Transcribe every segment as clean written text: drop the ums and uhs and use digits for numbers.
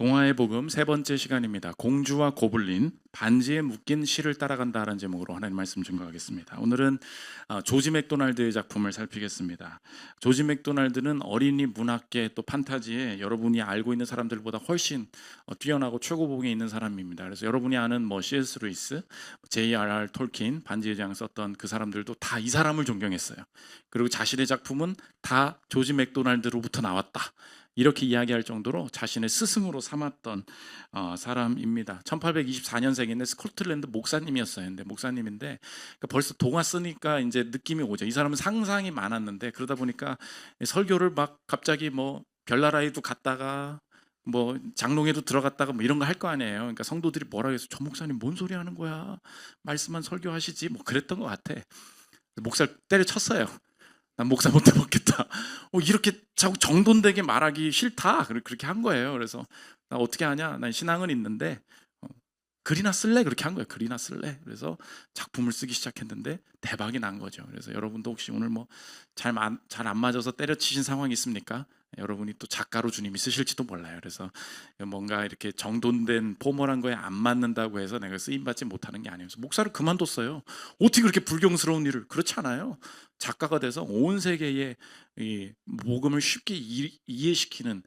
동화의 복음 세 번째 시간입니다. 공주와 고블린, 반지에 묶인 실을 따라간다라는 제목으로 하나님 말씀 증거하겠습니다. 오늘은 조지 맥도날드의 작품을 살피겠습니다. 조지 맥도날드는 어린이 문학계 또 판타지에 여러분이 알고 있는 사람들보다 훨씬 뛰어나고 최고봉에 있는 사람입니다. 그래서 여러분이 아는 C.S. 루이스, J.R.R. 톨킨, 반지의 제왕 썼던 그 사람들도 다 이 사람을 존경했어요. 그리고 자신의 작품은 다 조지 맥도날드로부터 나왔다, 이렇게 이야기할 정도로 자신의 스승으로 삼았던 사람입니다. 1824년생인데 스코틀랜드 목사님이었어요. 근데 목사님인데 그러니까 벌써 동화 쓰니까 이제 느낌이 오죠. 이 사람은 상상이 많았는데 그러다 보니까 설교를 막 갑자기 별나라에도 갔다가 장롱에도 들어갔다가 이런 거 할 거 아니에요. 그러니까 성도들이 뭐라 해서 저 목사님 뭔 소리 하는 거야? 말씀만 설교하시지. 그랬던 것 같아. 목사를 때려쳤어요. 난 목사 못 해먹겠다. 이렇게 자꾸 정돈되게 말하기 싫다. 그렇게 한 거예요. 그래서 나 어떻게 하냐? 난 신앙은 있는데 글이나 쓸래? 그렇게 한 거예요. 글이나 쓸래? 그래서 작품을 쓰기 시작했는데 대박이 난 거죠. 그래서 여러분도 혹시 오늘 잘 안 맞아서 때려치신 상황이 있습니까? 여러분이 또 작가로 주님이 쓰실지도 몰라요. 그래서 뭔가 이렇게 정돈된 포멀한 거에 안 맞는다고 해서 내가 쓰임받지 못하는 게 아니에요. 목사를 그만뒀어요. 어떻게 그렇게 불경스러운 일을? 그렇지 않아요. 작가가 돼서 온 세계에 이 복음을 쉽게 이해시키는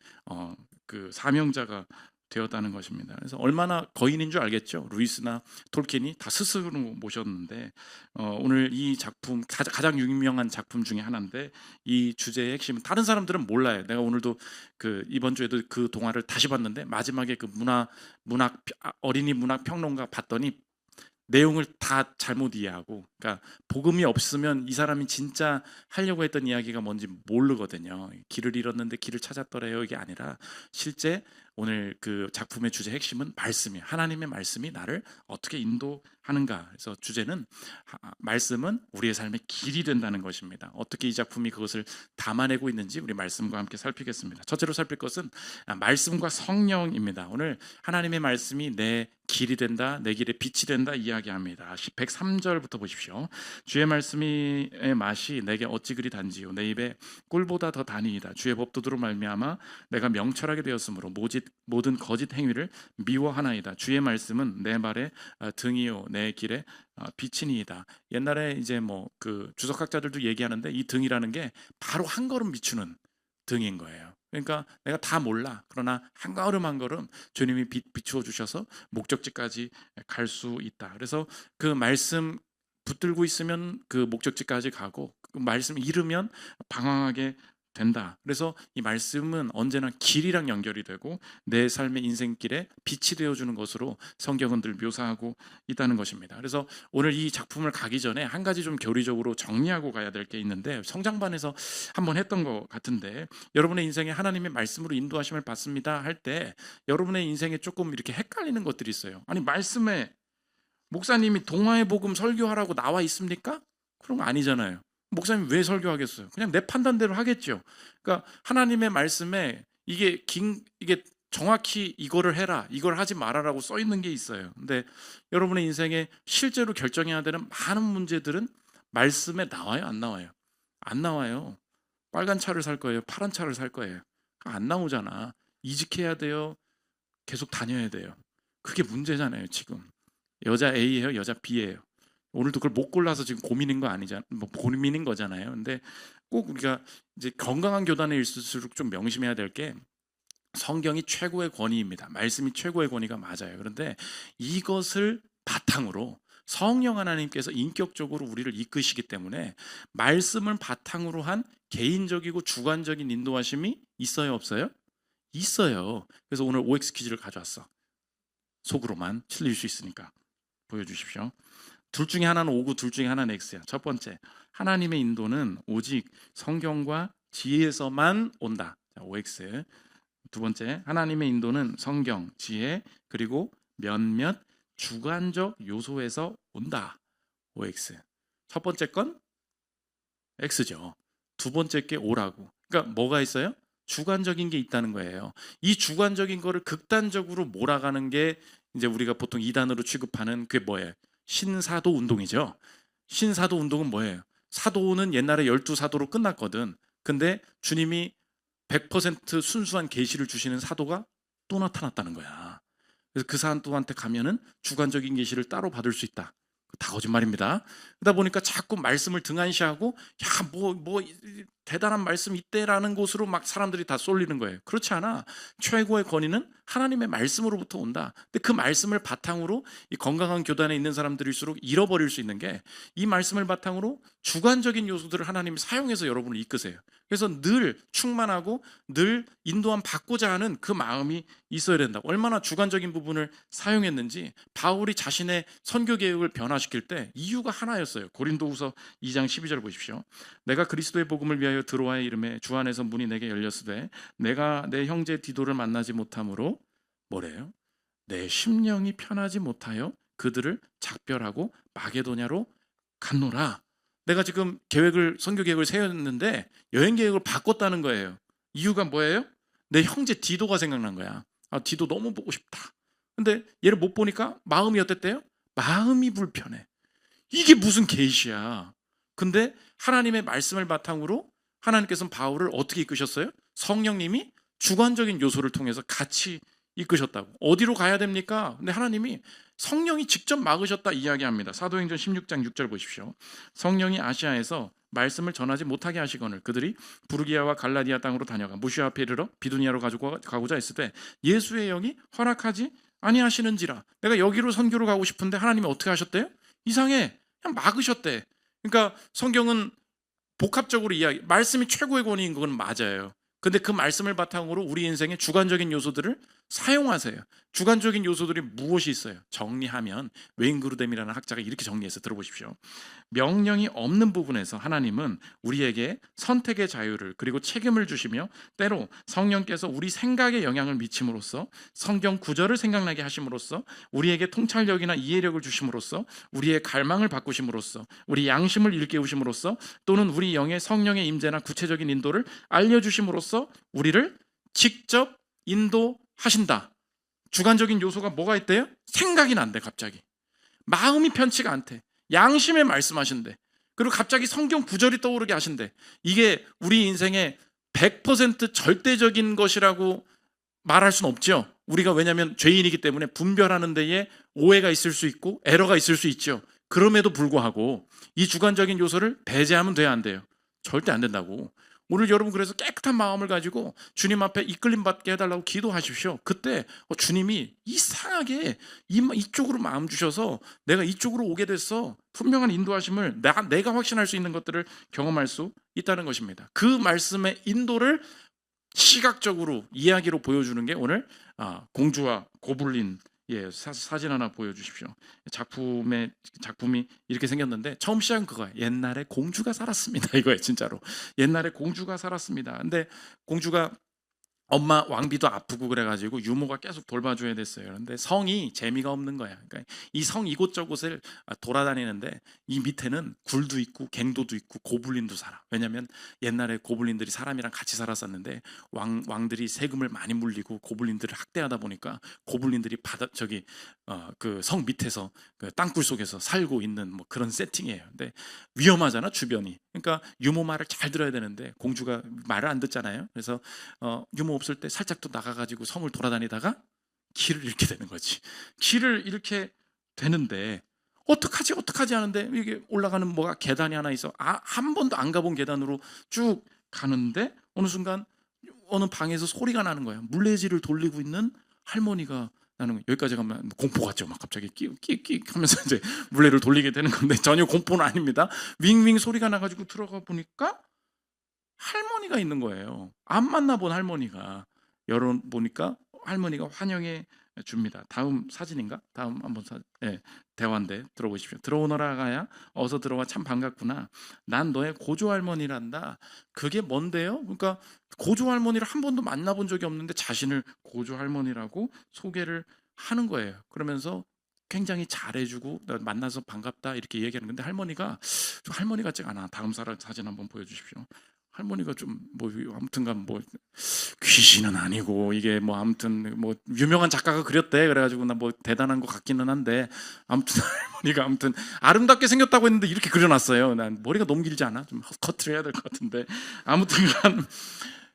그 사명자가 되었다는 것입니다. 그래서 얼마나 거인인 줄 알겠죠. 루이스나 톨킨이 다 스승으로 모셨는데 오늘 이 작품 가장 유명한 작품 중에 하나인데 이 주제의 핵심은 다른 사람들은 몰라요. 내가 오늘도 이번 주에도 그 동화를 다시 봤는데 마지막에 그 어린이 문학 평론가 봤더니 내용을 다 잘못 이해하고, 그러니까 복음이 없으면 이 사람이 진짜 하려고 했던 이야기가 뭔지 모르거든요. 길을 잃었는데 길을 찾았더래요. 이게 아니라 실제 오늘 그 작품의 주제 핵심은 말씀이에요. 하나님의 말씀이 나를 어떻게 인도하는가. 그래서 주제는 말씀은 우리의 삶의 길이 된다는 것입니다. 어떻게 이 작품이 그것을 담아내고 있는지 우리 말씀과 함께 살피겠습니다. 첫째로 살필 것은 말씀과 성령입니다. 오늘 하나님의 말씀이 내 길이 된다, 내 길에 빛이 된다 이야기합니다. 103절부터 보십시오. 주의 말씀의 맛이 내게 어찌 그리 단지요, 내 입에 꿀보다 더 단이이다. 주의 법도들로 말미암아 내가 명철하게 되었으므로 모든 거짓 행위를 미워하나이다. 주의 말씀은 내 발에 등이요 내 길에 빛이니이다. 옛날에 이제 그 주석학자들도 얘기하는데 이 등이라는 게 바로 한 걸음 비추는 등인 거예요. 그러니까 내가 다 몰라. 그러나 한 걸음 한 걸음 주님이 비추어 주셔서 목적지까지 갈 수 있다. 그래서 그 말씀 붙들고 있으면 그 목적지까지 가고 그 말씀 잃으면 방황하게 된다. 그래서 이 말씀은 언제나 길이랑 연결이 되고 내 삶의 인생길에 빛이 되어주는 것으로 성경은 늘 묘사하고 있다는 것입니다. 그래서 오늘 이 작품을 가기 전에 한 가지 좀 교리적으로 정리하고 가야 될 게 있는데 성장반에서 한번 했던 것 같은데, 여러분의 인생에 하나님의 말씀으로 인도하심을 받습니다 할 때 여러분의 인생에 조금 이렇게 헷갈리는 것들이 있어요. 아니, 말씀에 목사님이 동화의 복음 설교하라고 나와 있습니까? 그런 거 아니잖아요. 목사님 왜 설교하겠어요? 그냥 내 판단대로 하겠죠. 그러니까 하나님의 말씀에 이게 정확히 이거를 해라, 이걸 하지 말아라고 써 있는 게 있어요. 근데 여러분의 인생에 실제로 결정해야 되는 많은 문제들은 말씀에 나와요, 안 나와요? 안 나와요. 빨간 차를 살 거예요, 파란 차를 살 거예요? 안 나오잖아. 이직해야 돼요, 계속 다녀야 돼요? 그게 문제잖아요. 지금 여자 A예요, 여자 B예요. 오늘도 그걸 못 골라서 지금 고민인 거 아니잖아요. 고민인 거잖아요. 근데 꼭 우리가 이제 건강한 교단에 있을수록 좀 명심해야 될 게, 성경이 최고의 권위입니다. 말씀이 최고의 권위가 맞아요. 그런데 이것을 바탕으로 성령 하나님께서 인격적으로 우리를 이끄시기 때문에 말씀을 바탕으로 한 개인적이고 주관적인 인도하심이 있어요, 없어요? 있어요. 그래서 오늘 OX 퀴즈를 가져왔어. 속으로만 틀릴 수 있으니까 보여주십시오. 둘 중에 하나는 O고 둘 중에 하나는 X야. 첫 번째, 하나님의 인도는 오직 성경과 지혜에서만 온다. 자, OX. 두 번째, 하나님의 인도는 성경, 지혜, 그리고 몇몇 주관적 요소에서 온다. OX. 첫 번째 건 X죠. 두 번째 게 O라고. 그러니까 뭐가 있어요? 주관적인 게 있다는 거예요. 이 주관적인 거를 극단적으로 몰아가는 게 이제 우리가 보통 이단으로 취급하는 그게 뭐예요? 신사도 운동이죠. 신사도 운동은 뭐예요? 사도는 옛날에 12사도로 끝났거든. 근데 주님이 100% 순수한 계시를 주시는 사도가 또 나타났다는 거야. 그래서 그 사람한테 가면은 주관적인 계시를 따로 받을 수 있다. 다 거짓말입니다. 그러다 보니까 자꾸 말씀을 등한시하고 대단한 말씀 있대라는 곳으로 막 사람들이 다 쏠리는 거예요. 그렇지 않아. 최고의 권위는 하나님의 말씀으로부터 온다. 근데 그 말씀을 바탕으로 이 건강한 교단에 있는 사람들일수록 잃어버릴 수 있는 게 이 말씀을 바탕으로 주관적인 요소들을 하나님이 사용해서 여러분을 이끄세요. 그래서 늘 충만하고 늘 인도함 받고자 하는 그 마음이 있어야 된다. 얼마나 주관적인 부분을 사용했는지 바울이 자신의 선교 계획을 변화시킬 때 이유가 하나였어요. 고린도후서 2장 12절 보십시오. 내가 그리스도의 복음을 위하여 드로아의 이름에 주 안에서 문이 내게 열렸으되 내가 내 형제 디도를 만나지 못함으로 뭐래요? 내 심령이 편하지 못하여 그들을 작별하고 마게도냐로 갔노라. 내가 지금 선교 계획을 세웠는데 여행 계획을 바꿨다는 거예요. 이유가 뭐예요? 내 형제 디도가 생각난 거야. 디도 너무 보고 싶다. 근데 얘를 못 보니까 마음이 어땠대요? 마음이 불편해. 이게 무슨 계시야. 근데 하나님의 말씀을 바탕으로 하나님께서는 바울을 어떻게 이끄셨어요? 성령님이 주관적인 요소를 통해서 같이 이끄셨다고. 어디로 가야 됩니까? 근데 하나님이 성령이 직접 막으셨다 이야기합니다. 사도행전 16장 6절 보십시오. 성령이 아시아에서 말씀을 전하지 못하게 하시거늘 그들이 부르기아와 갈라디아 땅으로 다녀가 무시아 앞에 이르러 비두니아로 가고자 했을 때 예수의 영이 허락하지 아니하시는지라. 내가 여기로 선교로 가고 싶은데 하나님이 어떻게 하셨대요? 이상해. 그냥 막으셨대. 그러니까 성경은 복합적으로 말씀이 최고의 권위인 건 맞아요. 근데 그 말씀을 바탕으로 우리 인생의 주관적인 요소들을 사용하세요. 주관적인 요소들이 무엇이 있어요? 정리하면 웨인 그루뎀이라는 학자가 이렇게 정리해서 들어보십시오. 명령이 없는 부분에서 하나님은 우리에게 선택의 자유를 그리고 책임을 주시며 때로 성령께서 우리 생각에 영향을 미침으로써 성경 구절을 생각나게 하심으로써 우리에게 통찰력이나 이해력을 주심으로써 우리의 갈망을 바꾸심으로써 우리 양심을 일깨우심으로써 또는 우리 영의 성령의 임재나 구체적인 인도를 알려주심으로써 우리를 직접 인도하신다. 주관적인 요소가 뭐가 있대요? 생각이 난대. 갑자기 마음이 편치가 않대. 양심에 말씀하신대. 그리고 갑자기 성경 구절이 떠오르게 하신대. 이게 우리 인생의 100% 절대적인 것이라고 말할 수는 없죠. 우리가 왜냐하면 죄인이기 때문에 분별하는 데에 오해가 있을 수 있고 에러가 있을 수 있죠. 그럼에도 불구하고 이 주관적인 요소를 배제하면 돼야 안 돼요? 절대 안 된다고. 오늘 여러분 그래서 깨끗한 마음을 가지고 주님 앞에 이끌림 받게 해달라고 기도하십시오. 그때 주님이 이상하게 이쪽으로 마음 주셔서 내가 이쪽으로 오게 됐어. 분명한 인도하심을 내가 확신할 수 있는 것들을 경험할 수 있다는 것입니다. 그 말씀의 인도를 시각적으로 이야기로 보여주는 게 오늘 공주와 고블린 사진 하나 보여주십시오. 작품이 이렇게 생겼는데 처음 시작은 그거예요. 옛날에 공주가 살았습니다. 이거예요, 진짜로. 옛날에 공주가 살았습니다. 근데 공주가 엄마 왕비도 아프고 그래가지고 유모가 계속 돌봐줘야 됐어요. 그런데 성이 재미가 없는 거야. 그러니까 이 성 이곳저곳을 돌아다니는데 이 밑에는 굴도 있고 갱도도 있고 고블린도 살아. 왜냐하면 옛날에 고블린들이 사람이랑 같이 살았었는데 왕들이 세금을 많이 물리고 고블린들을 학대하다 보니까 고블린들이 그 성 밑에서 그 땅굴 속에서 살고 있는 뭐 그런 세팅이에요. 근데 위험하잖아 주변이. 그러니까 유모 말을 잘 들어야 되는데 공주가 말을 안 듣잖아요. 그래서 유모 없을 때 살짝 또 나가가지고 성을 돌아다니다가 길을 잃게 되는 거지. 길을 잃게 되는데 어떡하지 하는데 이게 올라가는 뭐가 계단이 하나 있어. 한 번도 안 가본 계단으로 쭉 가는데 어느 순간 어느 방에서 소리가 나는 거야. 물레질을 돌리고 있는 할머니가 나는 거야. 여기까지 가면 공포 같죠. 막 갑자기 끼익 하면서 이제 물레를 돌리게 되는 건데 전혀 공포는 아닙니다. 윙윙 소리가 나가지고 들어가 보니까 할머니가 있는 거예요. 안 만나본 할머니가. 열어보니까 할머니가 환영해 줍니다. 다음 사진인가? 다음 한번 대화인데 들어보십시오. 들어오너라 가야 어서 들어와 참 반갑구나. 난 너의 고조 할머니란다. 그게 뭔데요? 그러니까 고조 할머니를 한 번도 만나본 적이 없는데 자신을 고조 할머니라고 소개를 하는 거예요. 그러면서 굉장히 잘해주고 만나서 반갑다 이렇게 얘기하는 건데 할머니가 좀 할머니 같지가 않아. 다음 사진 한번 보여주십시오. 할머니가 좀 뭐 아무튼간 뭐 귀신은 아니고 이게 뭐 아무튼 뭐 유명한 작가가 그렸대. 그래가지고 나 뭐 대단한 것 같기는 한데 아무튼 할머니가 아무튼 아름답게 생겼다고 했는데 이렇게 그려놨어요. 난 머리가 너무 길지 않아? 좀 커트를 해야 될 것 같은데 아무튼간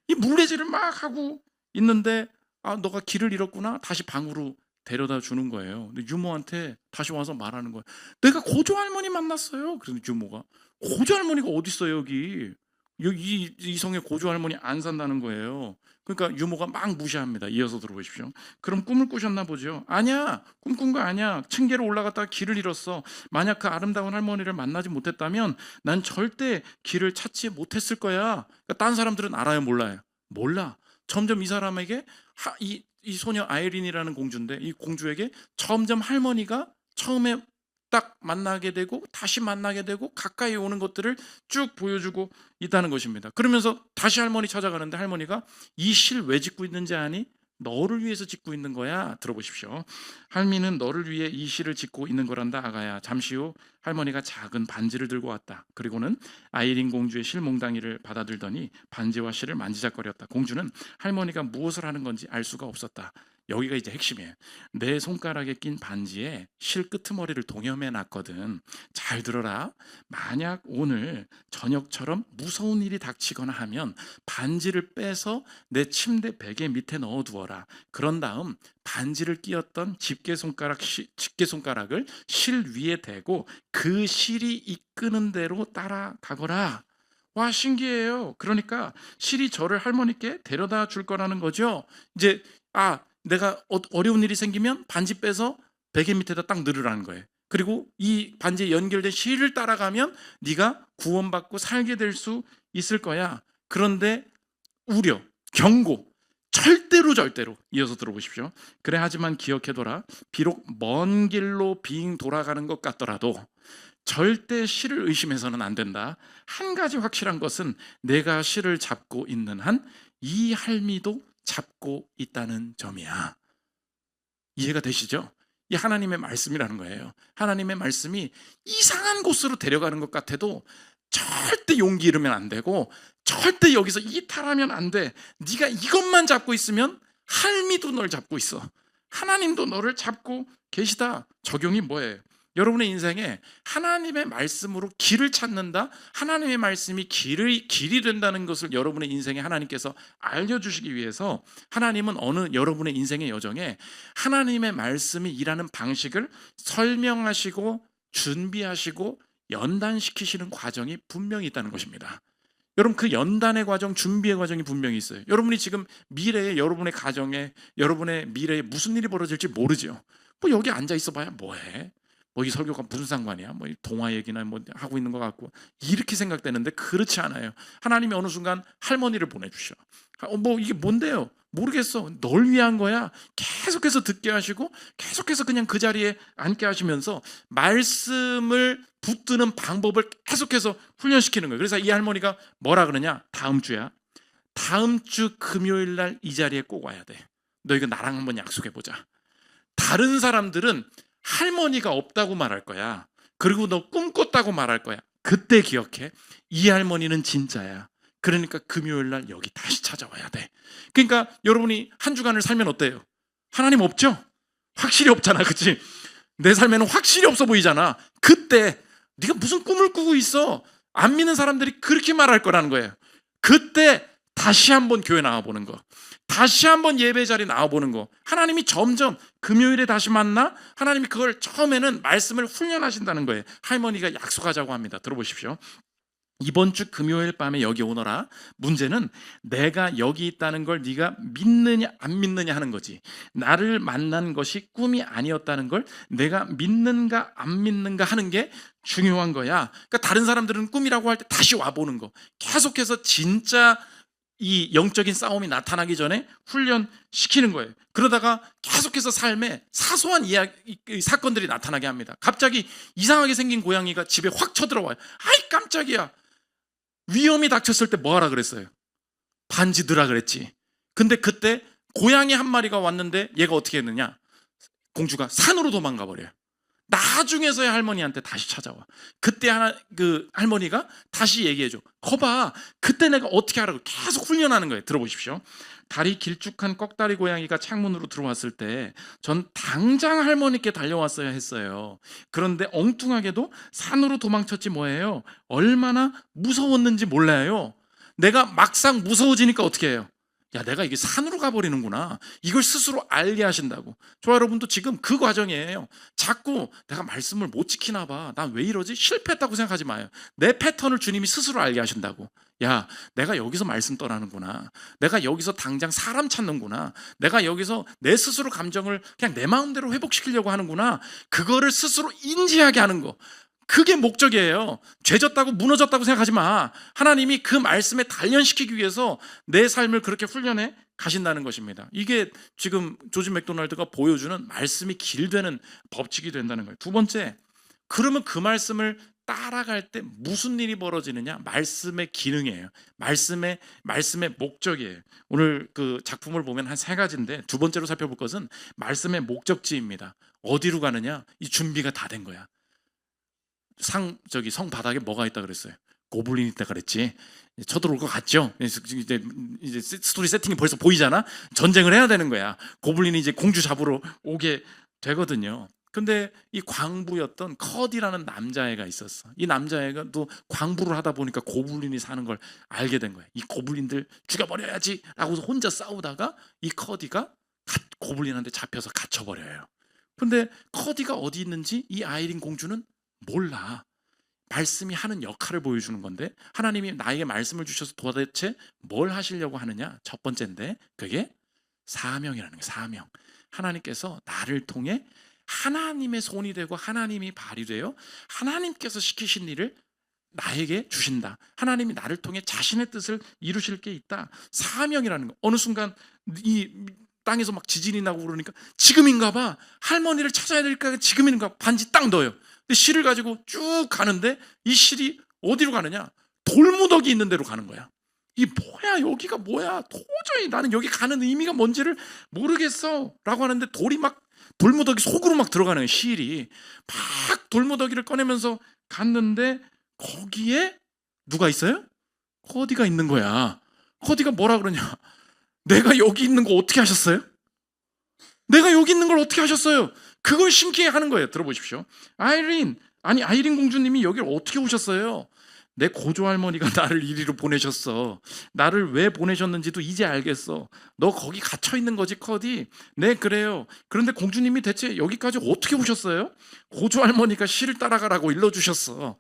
이 물레질을 막 하고 있는데 아, 너가 길을 잃었구나. 다시 방으로 데려다 주는 거예요. 근데 유모한테 다시 와서 말하는 거예요. 내가 고조 할머니 만났어요. 그래서 유모가, 고조 할머니가 어디 있어요 여기? 여기 이 성에 고조 할머니 안 산다는 거예요. 그러니까 유모가 막 무시합니다. 이어서 들어보십시오. 그럼 꿈을 꾸셨나 보죠. 아니야, 꿈꾼 거 아니야. 층계로 올라갔다가 길을 잃었어. 만약 그 아름다운 할머니를 만나지 못했다면 난 절대 길을 찾지 못했을 거야. 그러니까 딴 사람들은 알아요, 몰라요? 몰라. 점점 이 사람에게 이 소녀 아이린이라는 공주인데, 이 공주에게 점점 할머니가 처음에 딱 만나게 되고 다시 만나게 되고 가까이 오는 것들을 쭉 보여주고 있다는 것입니다. 그러면서 다시 할머니 찾아가는데 할머니가, 이 실 왜 짓고 있는지 아니? 너를 위해서 짓고 있는 거야. 들어보십시오. 할미는 너를 위해 이 실을 짓고 있는 거란다 아가야. 잠시 후 할머니가 작은 반지를 들고 왔다. 그리고는 아이린 공주의 실몽당이를 받아들더니 반지와 실을 만지작거렸다. 공주는 할머니가 무엇을 하는 건지 알 수가 없었다. 여기가 이제 핵심이에요. 내 손가락에 낀 반지에 실 끄트머리를 동여매 놨거든. 잘 들어라. 만약 오늘 저녁처럼 무서운 일이 닥치거나 하면 반지를 빼서 내 침대 베개 밑에 넣어두어라. 그런 다음 반지를 끼었던 집게손가락을 실 위에 대고 그 실이 이끄는 대로 따라가거라. 와, 신기해요. 그러니까 실이 저를 할머니께 데려다 줄 거라는 거죠. 이제 내가 어려운 일이 생기면 반지 빼서 베개 밑에다 딱 넣으라는 거예요. 그리고 이 반지에 연결된 실을 따라가면 네가 구원받고 살게 될 수 있을 거야. 그런데 우려, 경고, 절대로 이어서 들어보십시오. 그래, 하지만 기억해둬라. 비록 먼 길로 빙 돌아가는 것 같더라도 절대 실을 의심해서는 안 된다. 한 가지 확실한 것은 내가 실을 잡고 있는 한 이 할미도 잡고 있다는 점이야. 이해가 되시죠? 이 하나님의 말씀이라는 거예요. 하나님의 말씀이 이상한 곳으로 데려가는 것 같아도 절대 용기 잃으면 안 되고, 절대 여기서 이탈하면 안 돼. 네가 이것만 잡고 있으면 할미도 널 잡고 있어. 하나님도 너를 잡고 계시다. 적용이 뭐예요? 여러분의 인생에 하나님의 말씀으로 길을 찾는다, 하나님의 말씀이 길이 된다는 것을 여러분의 인생에 하나님께서 알려주시기 위해서 하나님은 여러분의 인생의 여정에 하나님의 말씀이 일하는 방식을 설명하시고 준비하시고 연단시키시는 과정이 분명히 있다는 것입니다. 여러분, 그 연단의 과정, 준비의 과정이 분명히 있어요. 여러분이 지금 미래에, 여러분의 가정에, 여러분의 미래에 무슨 일이 벌어질지 모르죠. 뭐 여기 앉아 있어 봐야 뭐해? 뭐 이 설교가 무슨 상관이야? 뭐 동화 얘기나 뭐 하고 있는 것 같고, 이렇게 생각되는데 그렇지 않아요. 하나님이 어느 순간 할머니를 보내주셔. 뭐 이게 뭔데요? 모르겠어. 널 위한 거야. 계속해서 듣게 하시고 계속해서 그냥 그 자리에 앉게 하시면서 말씀을 붙드는 방법을 계속해서 훈련시키는 거예요. 그래서 이 할머니가 뭐라 그러냐? 다음 주야. 다음 주 금요일 날 이 자리에 꼭 와야 돼. 너 이거 나랑 한번 약속해 보자. 다른 사람들은 할머니가 없다고 말할 거야. 그리고 너 꿈꿨다고 말할 거야. 그때 기억해. 이 할머니는 진짜야. 그러니까 금요일 날 여기 다시 찾아와야 돼. 그러니까 여러분이 한 주간을 살면 어때요? 하나님 없죠? 확실히 없잖아, 그치? 내 삶에는 확실히 없어 보이잖아. 그때 네가 무슨 꿈을 꾸고 있어? 안 믿는 사람들이 그렇게 말할 거라는 거예요. 그때 다시 한번 교회 나와보는 거, 다시 한번 예배 자리에 나와보는 거. 하나님이 점점 금요일에 다시 만나, 하나님이 그걸 처음에는 말씀을 훈련하신다는 거예요. 할머니가 약속하자고 합니다. 들어보십시오. 이번 주 금요일 밤에 여기 오너라. 문제는 내가 여기 있다는 걸 네가 믿느냐 안 믿느냐 하는 거지. 나를 만난 것이 꿈이 아니었다는 걸 내가 믿는가 안 믿는가 하는 게 중요한 거야. 그러니까 다른 사람들은 꿈이라고 할 때 다시 와보는 거, 계속해서 진짜 이 영적인 싸움이 나타나기 전에 훈련시키는 거예요. 그러다가 계속해서 삶에 사소한 사건들이 나타나게 합니다. 갑자기 이상하게 생긴 고양이가 집에 확 쳐들어와요. 아이 깜짝이야. 위험이 닥쳤을 때 뭐 하라 그랬어요? 반지 넣으라 그랬지. 근데 그때 고양이 한 마리가 왔는데 얘가 어떻게 했느냐? 공주가 산으로 도망가 버려요. 나중에서야 할머니한테 다시 찾아와. 그때 할머니가 다시 얘기해줘. 거봐, 그때 내가 어떻게 하라고 계속 훈련하는 거예요. 들어보십시오. 다리 길쭉한 꺽다리 고양이가 창문으로 들어왔을 때 전 당장 할머니께 달려왔어야 했어요. 그런데 엉뚱하게도 산으로 도망쳤지 뭐예요. 얼마나 무서웠는지 몰라요. 내가 막상 무서워지니까 어떻게 해요? 야, 내가 이게 산으로 가버리는구나. 이걸 스스로 알게 하신다고. 저와 여러분도 지금 그 과정이에요. 자꾸 내가 말씀을 못 지키나 봐. 난 왜 이러지? 실패했다고 생각하지 마요. 내 패턴을 주님이 스스로 알게 하신다고. 야, 내가 여기서 말씀 떠나는구나. 내가 여기서 당장 사람 찾는구나. 내가 여기서 내 스스로 감정을 그냥 내 마음대로 회복시키려고 하는구나. 그거를 스스로 인지하게 하는 거. 그게 목적이에요. 죄졌다고 무너졌다고 생각하지 마. 하나님이 그 말씀에 단련시키기 위해서 내 삶을 그렇게 훈련해 가신다는 것입니다. 이게 지금 조지 맥도날드가 보여주는 말씀이 길되는 법칙이 된다는 거예요. 두 번째, 그러면 그 말씀을 따라갈 때 무슨 일이 벌어지느냐? 말씀의 기능이에요. 말씀의 목적이에요. 오늘 그 작품을 보면 한 세 가지인데 두 번째로 살펴볼 것은 말씀의 목적지입니다. 어디로 가느냐? 이 준비가 다 된 거야. 성 바닥에 뭐가 있다 그랬어요? 고블린 있다 그랬지. 쳐들어올 것 같죠? 이제 스토리 세팅이 벌써 보이잖아. 전쟁을 해야 되는 거야. 고블린이 이제 공주 잡으러 오게 되거든요. 근데 이 광부였던 커디라는 남자애가 있었어. 이 남자애가 또 광부를 하다 보니까 고블린이 사는 걸 알게 된 거야. 이 고블린들 죽여버려야지 라고 혼자 싸우다가 이 커디가 고블린한테 잡혀서 갇혀버려요. 근데 커디가 어디 있는지 이 아이린 공주는 몰라. 말씀이 하는 역할을 보여주는 건데, 하나님이 나에게 말씀을 주셔서 도대체 뭘 하시려고 하느냐? 첫 번째인데 그게 사명이라는 거예요. 사명. 하나님께서 나를 통해 하나님의 손이 되고 하나님이 발이 되어 하나님께서 시키신 일을 나에게 주신다. 하나님이 나를 통해 자신의 뜻을 이루실 게 있다. 사명이라는 거. 어느 순간 이 땅에서 막 지진이 나고 그러니까 지금인가 봐. 할머니를 찾아야 될까? 지금인가? 반지 딱 넣어요. 근데 실을 가지고 쭉 가는데 이 실이 어디로 가느냐? 돌무더기 있는 데로 가는 거야. 이 뭐야? 여기가 뭐야? 도저히 나는 여기 가는 의미가 뭔지를 모르겠어 라고 하는데 돌무더기 속으로 막 들어가는 거예요. 실이 막 돌무더기를 꺼내면서 갔는데 거기에 누가 있어요? 커디가 있는 거야. 커디가 뭐라 그러냐? 내가 여기 있는 거 어떻게 하셨어요? 내가 여기 있는 걸 어떻게 하셨어요? 그걸 신기해 하는 거예요. 들어보십시오. 아이린 공주님이 여기를 어떻게 오셨어요? 내 고조 할머니가 나를 이리로 보내셨어. 나를 왜 보내셨는지도 이제 알겠어. 너 거기 갇혀 있는 거지, 커디? 네, 그래요. 그런데 공주님이 대체 여기까지 어떻게 오셨어요? 고조 할머니가 실을 따라가라고 일러주셨어.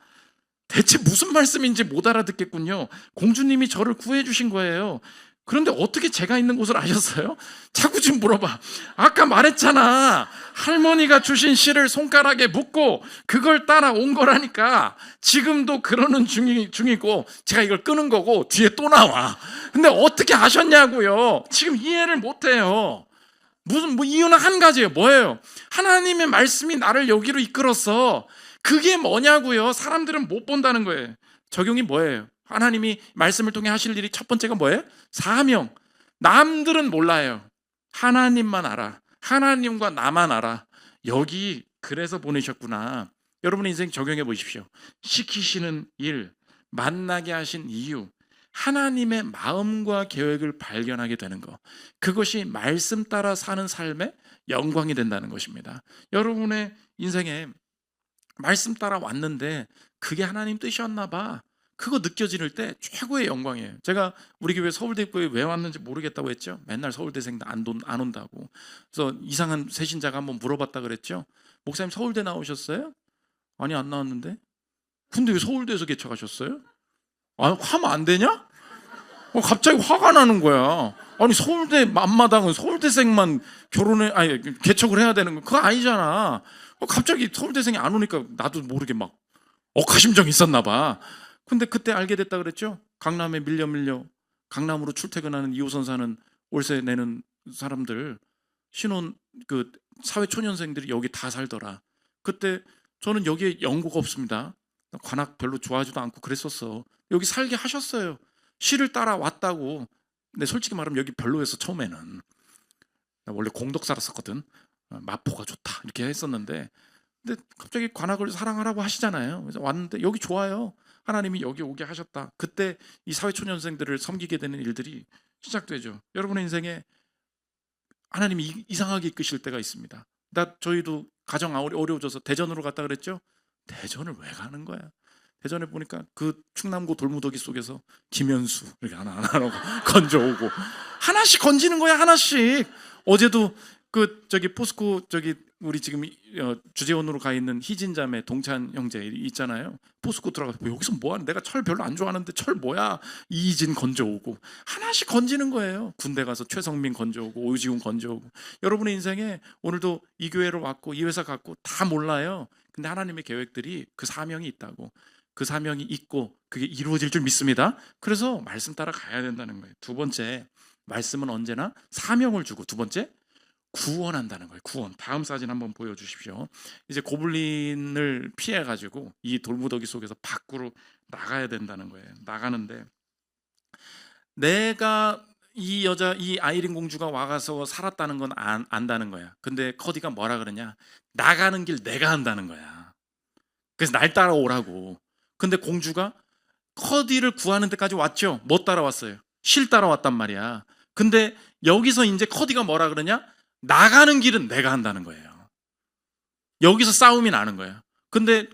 대체 무슨 말씀인지 못 알아듣겠군요. 공주님이 저를 구해 주신 거예요. 그런데 어떻게 제가 있는 곳을 아셨어요? 자꾸 지금 물어봐. 아까 말했잖아. 할머니가 주신 실을 손가락에 묶고 그걸 따라온 거라니까. 지금도 그러는 중이고 제가 이걸 끄는 거고 뒤에 또 나와. 근데 어떻게 아셨냐고요? 지금 이해를 못해요. 이유는 한 가지예요. 뭐예요? 하나님의 말씀이 나를 여기로 이끌었어. 그게 뭐냐고요? 사람들은 못 본다는 거예요. 적용이 뭐예요? 하나님이 말씀을 통해 하실 일이 첫 번째가 뭐예요? 사명. 남들은 몰라요. 하나님만 알아. 하나님과 나만 알아. 여기 그래서 보내셨구나. 여러분의 인생 적용해 보십시오. 시키시는 일, 만나게 하신 이유, 하나님의 마음과 계획을 발견하게 되는 것. 그것이 말씀 따라 사는 삶의 영광이 된다는 것입니다. 여러분의 인생에 말씀 따라 왔는데 그게 하나님 뜻이었나 봐. 그거 느껴질 때 최고의 영광이에요. 제가 우리 교회 서울대교에 왜 왔는지 모르겠다고 했죠. 맨날 서울대생들 안 온다고. 그래서 이상한 새신자가 한번 물어봤다 그랬죠. 목사님 서울대 나오셨어요? 아니, 안 나왔는데. 근데 왜 서울대에서 개척하셨어요? 아, 하면 안 되냐? 갑자기 화가 나는 거야. 아니, 서울대 앞마당은 서울대생만 개척을 해야 되는 거 그거 아니잖아. 갑자기 서울대생이 안 오니까 나도 모르게 막 억하심정이 있었나 봐. 근데 그때 알게 됐다 그랬죠. 강남에 밀려 강남으로 출퇴근하는 2호선 사는 월세 내는 사람들, 신혼 그 사회초년생들이 여기 다 살더라. 그때 저는 여기에 연고가 없습니다. 관악 별로 좋아하지도 않고 그랬었어. 여기 살게 하셨어요. 시를 따라 왔다고. 근데 솔직히 말하면 여기 별로였어. 처음에는 나 원래 공덕 살았었거든. 마포가 좋다 이렇게 했었는데, 근데 갑자기 관악을 사랑하라고 하시잖아요. 그래서 왔는데 여기 좋아요. 하나님이 여기 오게 하셨다. 그때 이 사회초년생들을 섬기게 되는 일들이 시작되죠. 여러분의 인생에 하나님이 이상하게 이끄실 때가 있습니다. 저희도 가정 어려워져서 대전으로 갔다 그랬죠. 대전을 왜 가는 거야? 대전에 보니까 그 충남고 돌무더기 속에서 김현수 이렇게 하나 건져오고, 하나씩 건지는 거야, 하나씩. 어제도 포스코 우리 지금 주재원으로 가 있는 희진자매 동찬 형제 있잖아요. 포스코 들어가서 여기서 뭐하는, 내가 철 별로 안 좋아하는데 철 뭐야, 이희진 건져오고 하나씩 건지는 거예요. 군대 가서 최성민 건져오고 오지훈 건져오고. 여러분의 인생에 오늘도 이 교회로 왔고 이 회사 갔고 다 몰라요. 근데 하나님의 계획들이 그 사명이 있다고, 그 사명이 있고 그게 이루어질 줄 믿습니다. 그래서 말씀 따라 가야 된다는 거예요. 두 번째, 말씀은 언제나 사명을 주고, 두 번째 구원한다는 거예요. 구원. 다음 사진 한번 보여주십시오. 이제 고블린을 피해 가지고 이 돌무더기 속에서 밖으로 나가야 된다는 거예요. 나가는데 내가 이 아이린 공주가 와가서 살았다는 건 안다는 거야. 근데 커디가 뭐라 그러냐, 나가는 길 내가 한다는 거야. 그래서 날 따라오라고. 근데 공주가 커디를 구하는 데까지 왔죠. 못 따라왔어요. 실 따라왔단 말이야. 근데 여기서 이제 커디가 뭐라 그러냐, 나가는 길은 내가 한다는 거예요. 여기서 싸움이 나는 거야. 근데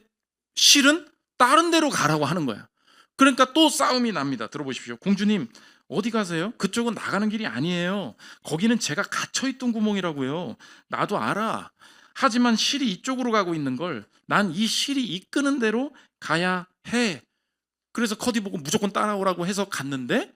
실은 다른 데로 가라고 하는 거야. 그러니까 또 싸움이 납니다. 들어보십시오. 공주님 어디 가세요? 그쪽은 나가는 길이 아니에요. 거기는 제가 갇혀있던 구멍이라고요. 나도 알아. 하지만 실이 이쪽으로 가고 있는 걸 난 이 실이 이끄는 대로 가야 해. 그래서 커디 보고 무조건 따라오라고 해서 갔는데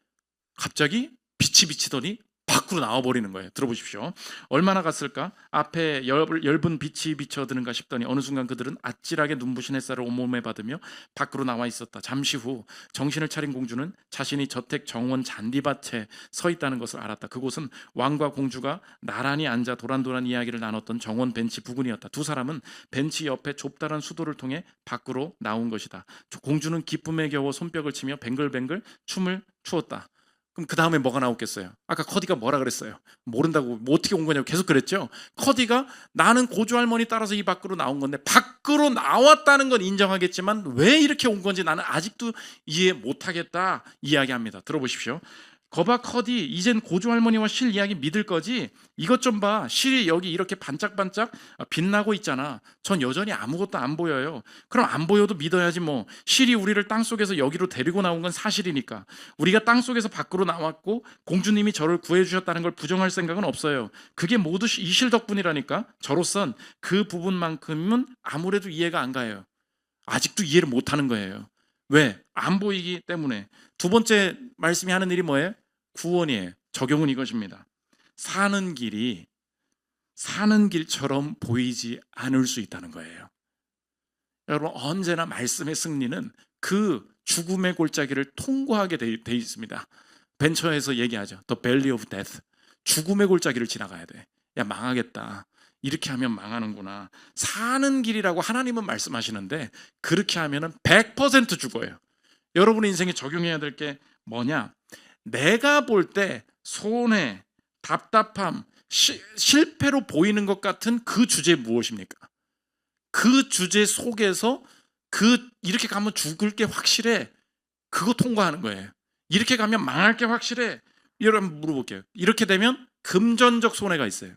갑자기 빛이 비치더니 밖으로 나와버리는 거예요. 들어보십시오. 얼마나 갔을까? 앞에 엷은 빛이 비쳐드는가 싶더니 어느 순간 그들은 아찔하게 눈부신 햇살을 온몸에 받으며 밖으로 나와 있었다. 잠시 후 정신을 차린 공주는 자신이 저택 정원 잔디밭에 서 있다는 것을 알았다. 그곳은 왕과 공주가 나란히 앉아 도란도란 이야기를 나눴던 정원 벤치 부근이었다. 두 사람은 벤치 옆에 좁다란 수도를 통해 밖으로 나온 것이다. 공주는 기쁨에 겨워 손뼉을 치며 뱅글뱅글 춤을 추었다. 그럼 그 다음에 뭐가 나오겠어요? 아까 커디가 뭐라 그랬어요? 모른다고, 뭐 어떻게 온 거냐고 계속 그랬죠. 커디가 나는 고조 할머니 따라서 이 밖으로 나온 건데, 밖으로 나왔다는 건 인정하겠지만 왜 이렇게 온 건지 나는 아직도 이해 못하겠다 이야기합니다. 들어보십시오. 거봐 커디, 이젠 고조 할머니와 실 이야기 믿을 거지? 이것 좀 봐. 실이 여기 이렇게 반짝반짝 빛나고 있잖아. 전 여전히 아무것도 안 보여요. 그럼 안 보여도 믿어야지 뭐. 실이 우리를 땅속에서 여기로 데리고 나온 건 사실이니까. 우리가 땅속에서 밖으로 나왔고 공주님이 저를 구해주셨다는 걸 부정할 생각은 없어요. 그게 모두 이 실 덕분이라니까. 저로선 그 부분만큼은 아무래도 이해가 안 가요. 아직도 이해를 못하는 거예요. 왜? 안 보이기 때문에. 두 번째 말씀이 하는 일이 뭐예요? 구원이에요. 적용은 이것입니다. 사는 길처럼 보이지 않을 수 있다는 거예요. 여러분, 언제나 말씀의 승리는 그 죽음의 골짜기를 통과하게 돼 있습니다. 벤처에서 얘기하죠. The Valley of Death. 죽음의 골짜기를 지나가야 돼. 야, 망하겠다. 이렇게 하면 망하는구나. 사는 길이라고 하나님은 말씀하시는데 그렇게 하면은 100% 죽어요. 여러분의 인생에 적용해야 될 게 뭐냐? 내가 볼 때 손해, 답답함, 실패로 보이는 것 같은 그 주제 무엇입니까? 그 주제 속에서 이렇게 가면 죽을 게 확실해. 그거 통과하는 거예요. 이렇게 가면 망할 게 확실해. 여러분 물어볼게요. 이렇게 되면 금전적 손해가 있어요.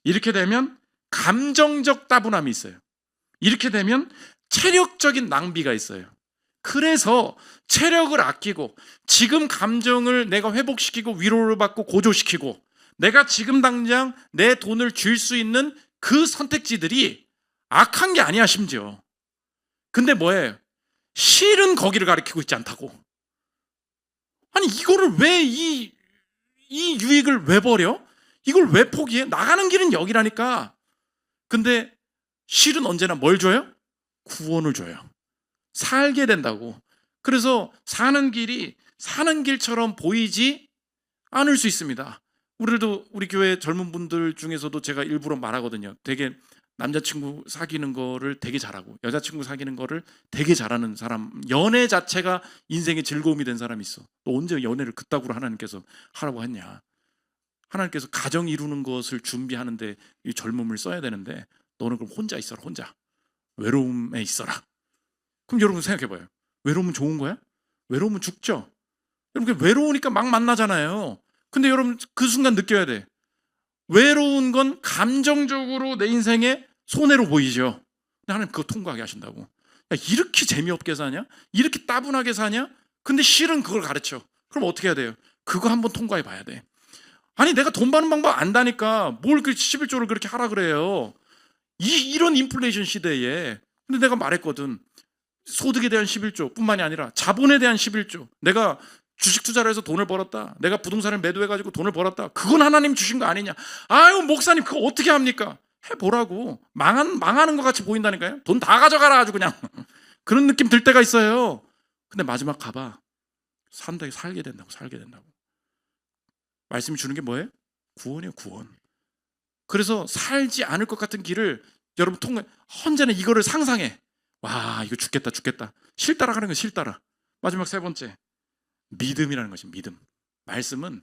이렇게 되면 감정적 따분함이 있어요. 이렇게 되면 체력적인 낭비가 있어요. 그래서 체력을 아끼고 지금 감정을 내가 회복시키고 위로를 받고 고조시키고 내가 지금 당장 내 돈을 줄 수 있는 그 선택지들이 악한 게 아니야. 심지어 근데 뭐예요? 실은 거기를 가리키고 있지 않다고. 아니 이거를 왜 이 유익을 왜 버려? 이걸 왜 포기해? 나가는 길은 여기라니까. 근데 실은 언제나 뭘 줘요? 구원을 줘요. 살게 된다고. 그래서 사는 길이 사는 길처럼 보이지 않을 수 있습니다. 우리 교회 젊은 분들 중에서도 제가 일부러 말하거든요. 되게 남자친구 사귀는 거를 되게 잘하고 여자친구 사귀는 거를 되게 잘하는 사람, 연애 자체가 인생의 즐거움이 된 사람이 있어. 너 언제 연애를 그따구로 하나님께서 하라고 했냐? 하나님께서 가정 이루는 것을 준비하는데 이 젊음을 써야 되는데 너는 그럼 혼자 있어라. 혼자 외로움에 있어라. 그럼 여러분 생각해봐요. 외로움은 좋은 거야? 외로움은 죽죠. 여러분 외로우니까 막 만나잖아요. 근데 여러분 그 순간 느껴야 돼. 외로운 건 감정적으로 내 인생의 손해로 보이죠. 근데 하나님 그거 통과하게 하신다고. 야, 이렇게 재미없게 사냐? 이렇게 따분하게 사냐? 근데 실은 그걸 가르쳐. 그럼 어떻게 해야 돼요? 그거 한번 통과해 봐야 돼. 아니 내가 돈 버는 방법 안다니까 뭘 그 11조를 그렇게 하라 그래요. 이런 인플레이션 시대에. 근데 내가 말했거든. 소득에 대한 11조 뿐만이 아니라 자본에 대한 11조. 내가 주식 투자를 해서 돈을 벌었다. 내가 부동산을 매도해가지고 돈을 벌었다. 그건 하나님 주신 거 아니냐. 아유 목사님 그거 어떻게 합니까? 해보라고. 망하는 것 같이 보인다니까요. 돈 다 가져가라 아주 그냥. 그런 느낌 들 때가 있어요. 근데 마지막 가봐. 살게 된다고. 말씀이 주는 게 뭐예요? 구원이에요, 구원. 그래서 살지 않을 것 같은 길을 여러분 헌재는 이거를 상상해. 와, 이거 죽겠다. 실 따라가는 건 실 따라. 마지막 세 번째, 믿음이라는 것이 믿음. 말씀은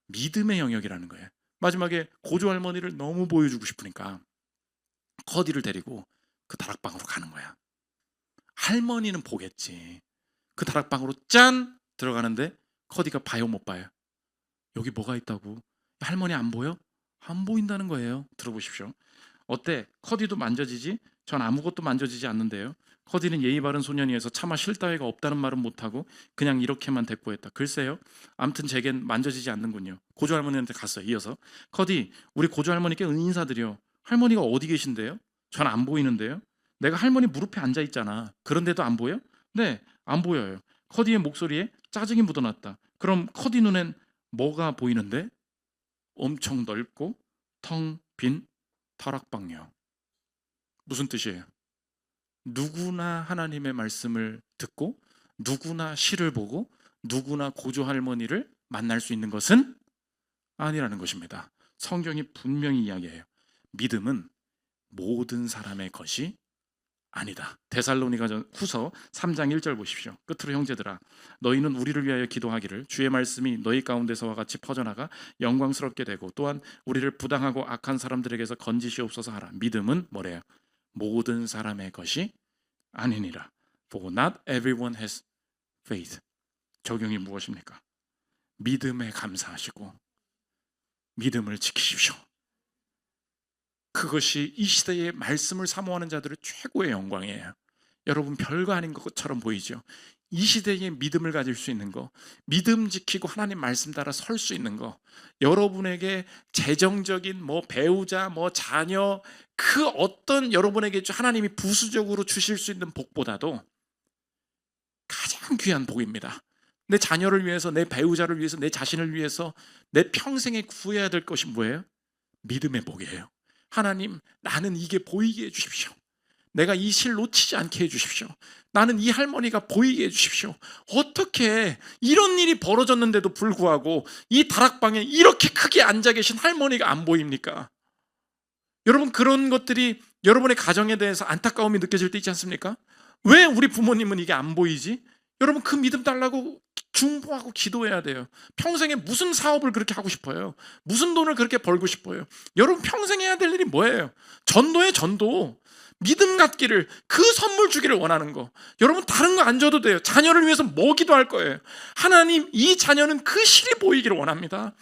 믿음의 영역이라는 거예요. 마지막에 고조 할머니를 너무 보여주고 싶으니까 커디를 데리고 그 다락방으로 가는 거야. 할머니는 보겠지. 그 다락방으로 짠 들어가는데 커디가 봐요 못 봐요? 여기 뭐가 있다고? 할머니 안 보여? 안 보인다는 거예요. 들어보십시오. 어때? 커디도 만져지지? 전 아무것도 만져지지 않는데요. 커디는 예의 바른 소년이어서 차마 실따위가 없다는 말은 못하고 그냥 이렇게만 대꾸했다. 글쎄요. 아무튼 제겐 만져지지 않는군요. 고조 할머니한테 갔어요. 이어서 커디, 우리 고조 할머니께 인사드려. 할머니가 어디 계신데요? 전 안 보이는데요. 내가 할머니 무릎에 앉아 있잖아. 그런데도 안 보여? 네, 안 보여요. 커디의 목소리에 짜증이 묻어났다. 그럼 커디 눈엔 뭐가 보이는데? 엄청 넓고 텅 빈 다락방이요. 무슨 뜻이에요? 누구나 하나님의 말씀을 듣고 누구나 시를 보고 누구나 고조 할머니를 만날 수 있는 것은 아니라는 것입니다. 성경이 분명히 이야기해요. 믿음은 모든 사람의 것이 아니다. 데살로니가 후서 3장 1절 보십시오. 끝으로 형제들아 너희는 우리를 위하여 기도하기를 주의 말씀이 너희 가운데서와 같이 퍼져나가 영광스럽게 되고 또한 우리를 부당하고 악한 사람들에게서 건지시옵소서 하라. 믿음은 뭐래요? 모든 사람의 것이 아니니라. For not everyone has faith. 적용이 무엇입니까? 믿음에 감사하시고 믿음을 지키십시오. 그것이 이 시대의 말씀을 사모하는 자들의 최고의 영광이에요. 여러분 별거 아닌 것처럼 보이죠? 이 시대에 믿음을 가질 수 있는 거, 믿음 지키고 하나님 말씀 따라 설 수 있는 거, 여러분에게 재정적인 배우자, 자녀, 그 어떤 여러분에게 하나님이 부수적으로 주실 수 있는 복보다도 가장 귀한 복입니다. 내 자녀를 위해서, 내 배우자를 위해서, 내 자신을 위해서 내 평생에 구해야 될 것이 뭐예요? 믿음의 복이에요. 하나님, 나는 이게 보이게 해주십시오. 내가 이 실 놓치지 않게 해주십시오. 나는 이 할머니가 보이게 해주십시오. 어떻게 이런 일이 벌어졌는데도 불구하고 이 다락방에 이렇게 크게 앉아 계신 할머니가 안 보입니까? 여러분 그런 것들이 여러분의 가정에 대해서 안타까움이 느껴질 때 있지 않습니까? 왜 우리 부모님은 이게 안 보이지? 여러분 그 믿음 달라고 중보하고 기도해야 돼요. 평생에 무슨 사업을 그렇게 하고 싶어요? 무슨 돈을 그렇게 벌고 싶어요? 여러분 평생 해야 될 일이 뭐예요? 전도에 전도. 믿음 갖기를, 그 선물 주기를 원하는 거. 여러분 다른 거 안 줘도 돼요. 자녀를 위해서 뭐 기도할 거예요? 하나님 이 자녀는 그 실이 보이기를 원합니다.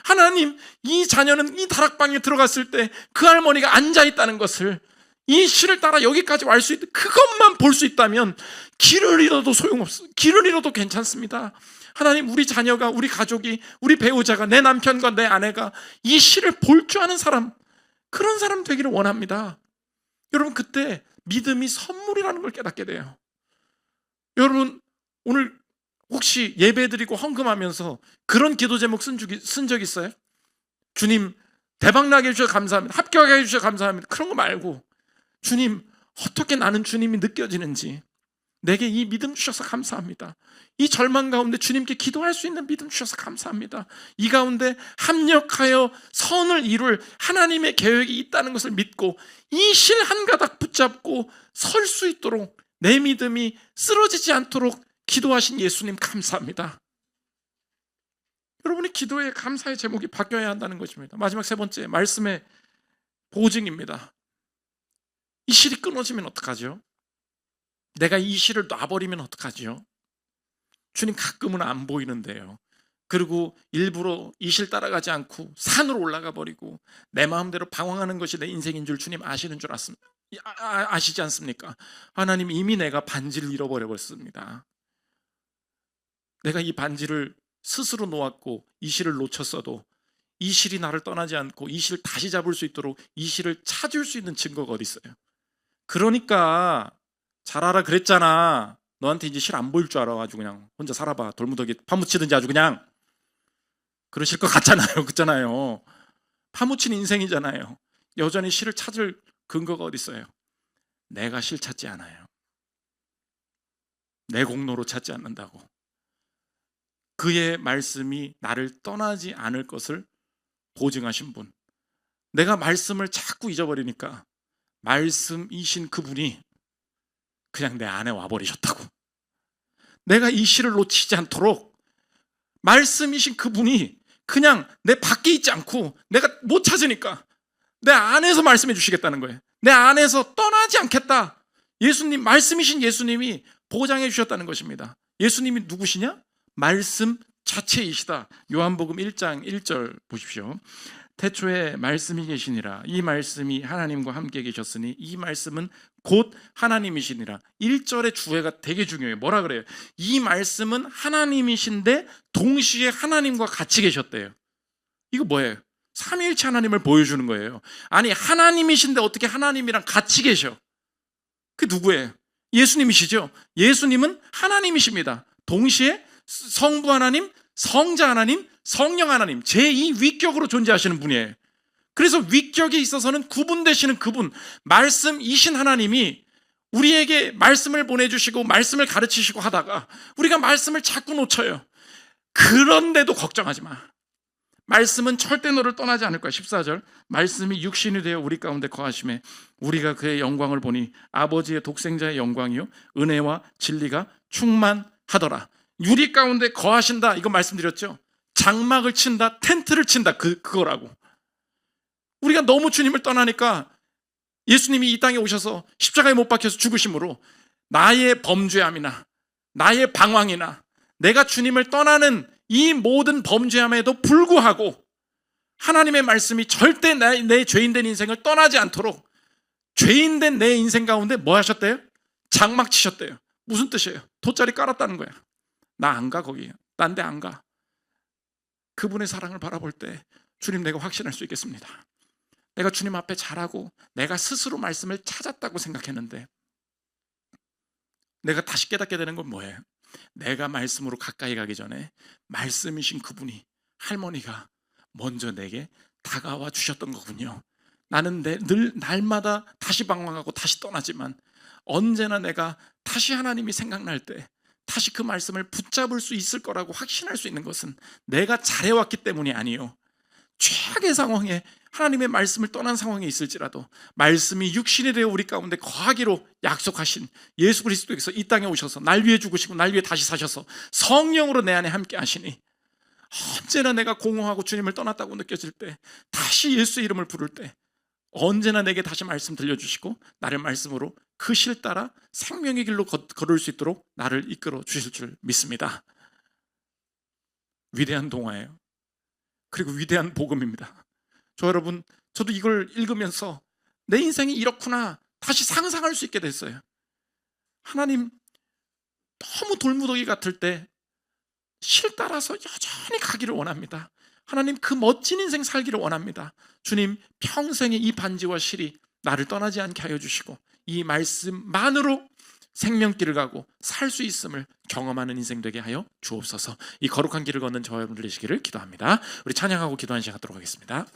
하나님 이 자녀는 이 다락방에 들어갔을 때 그 할머니가 앉아있다는 것을, 이 실을 따라 여기까지 올 수 있다, 그것만 볼 수 있다면 길을 잃어도 소용없어. 길을 잃어도 괜찮습니다. 하나님 우리 자녀가, 우리 가족이, 우리 배우자가, 내 남편과 내 아내가 이 실을 볼 줄 아는 사람, 그런 사람 되기를 원합니다. 여러분 그때 믿음이 선물이라는 걸 깨닫게 돼요. 여러분 오늘 혹시 예배드리고 헌금하면서 그런 기도 제목 쓴 적 있어요? 주님 대박나게 해주셔서 감사합니다. 합격하게 해주셔서 감사합니다. 그런 거 말고 주님 어떻게 나는 주님이 느껴지는지, 내게 이 믿음 주셔서 감사합니다. 이 절망 가운데 주님께 기도할 수 있는 믿음 주셔서 감사합니다. 이 가운데 합력하여 선을 이룰 하나님의 계획이 있다는 것을 믿고 이 실 한 가닥 붙잡고 설 수 있도록 내 믿음이 쓰러지지 않도록 기도하신 예수님 감사합니다. 여러분의 기도의 감사의 제목이 바뀌어야 한다는 것입니다. 마지막 세 번째, 말씀의 보증입니다. 이 실이 끊어지면 어떡하죠? 내가 이 실을 놔버리면 어떡하죠? 주님 가끔은 안 보이는데요. 그리고 일부러 이 실 따라가지 않고 산으로 올라가 버리고 내 마음대로 방황하는 것이 내 인생인 줄 주님 아시는 줄 아시지 않습니까? 하나님 이미 내가 반지를 잃어버려 버렸습니다. 내가 이 반지를 스스로 놓았고 이 실을 놓쳤어도 이 실이 나를 떠나지 않고 이 실을 다시 잡을 수 있도록 이 실을 찾을 수 있는 증거가 어디 있어요? 그러니까 잘 알아 그랬잖아. 너한테 이제 실 안 보일 줄 알아. 아주 그냥 혼자 살아봐. 돌무더기 파묻히든지 아주 그냥. 그러실 것 같잖아요. 그렇잖아요. 파묻힌 인생이잖아요. 여전히 실을 찾을 근거가 어디 있어요? 내가 실 찾지 않아요. 내 공로로 찾지 않는다고. 그의 말씀이 나를 떠나지 않을 것을 보증하신 분. 내가 말씀을 자꾸 잊어버리니까 말씀이신 그분이 그냥 내 안에 와버리셨다고. 내가 이 실을 놓치지 않도록 말씀이신 그분이 그냥 내 밖에 있지 않고 내가 못 찾으니까 내 안에서 말씀해 주시겠다는 거예요. 내 안에서 떠나지 않겠다. 예수님, 말씀이신 예수님이 보장해 주셨다는 것입니다. 예수님이 누구시냐? 말씀 자체이시다. 요한복음 1장 1절 보십시오. 태초에 말씀이 계시니라. 이 말씀이 하나님과 함께 계셨으니 이 말씀은 곧 하나님이시니라. 1절의 주어가 되게 중요해요. 뭐라 그래요? 이 말씀은 하나님이신데 동시에 하나님과 같이 계셨대요. 이거 뭐예요? 삼위일체 하나님을 보여주는 거예요. 아니, 하나님이신데 어떻게 하나님이랑 같이 계셔? 그게 누구예요? 예수님이시죠? 예수님은 하나님이십니다. 동시에 성부 하나님, 성자 하나님, 성령 하나님, 제2 위격으로 존재하시는 분이에요. 그래서 위격에 있어서는 구분되시는 그분, 말씀이신 하나님이 우리에게 말씀을 보내주시고 말씀을 가르치시고 하다가 우리가 말씀을 자꾸 놓쳐요. 그런데도 걱정하지 마. 말씀은 절대 너를 떠나지 않을 거야. 14절, 말씀이 육신이 되어 우리 가운데 거하심에 우리가 그의 영광을 보니 아버지의 독생자의 영광이요 은혜와 진리가 충만하더라. 유리 가운데 거하신다, 이거 말씀드렸죠. 장막을 친다, 텐트를 친다, 그거라고. 우리가 너무 주님을 떠나니까 예수님이 이 땅에 오셔서 십자가에 못 박혀서 죽으심으로 나의 범죄함이나 나의 방황이나 내가 주님을 떠나는 이 모든 범죄함에도 불구하고 하나님의 말씀이 절대 내 죄인된 인생을 떠나지 않도록 죄인된 내 인생 가운데 뭐 하셨대요? 장막 치셨대요. 무슨 뜻이에요? 돗자리 깔았다는 거야. 나 안 가, 거기. 딴 데 안 가. 그분의 사랑을 바라볼 때 주님, 내가 확신할 수 있겠습니다. 내가 주님 앞에 잘하고 내가 스스로 말씀을 찾았다고 생각했는데 내가 다시 깨닫게 되는 건 뭐예요? 내가 말씀으로 가까이 가기 전에 말씀이신 그분이, 할머니가 먼저 내게 다가와 주셨던 거군요. 나는 늘 날마다 다시 방황하고 다시 떠나지만 언제나 내가 다시 하나님이 생각날 때 다시 그 말씀을 붙잡을 수 있을 거라고 확신할 수 있는 것은 내가 잘해왔기 때문이 아니요, 최악의 상황에 하나님의 말씀을 떠난 상황에 있을지라도 말씀이 육신이 되어 우리 가운데 거하기로 약속하신 예수 그리스도께서 이 땅에 오셔서 날 위해 죽으시고 날 위해 다시 사셔서 성령으로 내 안에 함께 하시니 언제나 내가 공허하고 주님을 떠났다고 느껴질 때, 다시 예수의 이름을 부를 때 언제나 내게 다시 말씀 들려주시고 나를 말씀으로 그 실 따라 생명의 길로 걸을 수 있도록 나를 이끌어 주실 줄 믿습니다. 위대한 동화예요. 그리고 위대한 복음입니다. 여러분, 저도 이걸 읽으면서 내 인생이 이렇구나 다시 상상할 수 있게 됐어요. 하나님, 너무 돌무더기 같을 때 실 따라서 여전히 가기를 원합니다. 하나님, 그 멋진 인생 살기를 원합니다. 주님, 평생의 이 반지와 실이 나를 떠나지 않게 하여 주시고 이 말씀만으로 생명길을 가고 살 수 있음을 경험하는 인생 되게 하여 주옵소서. 이 거룩한 길을 걷는 저와 여러분들 되시기를 기도합니다. 우리 찬양하고 기도하는 시간 갖도록 하겠습니다.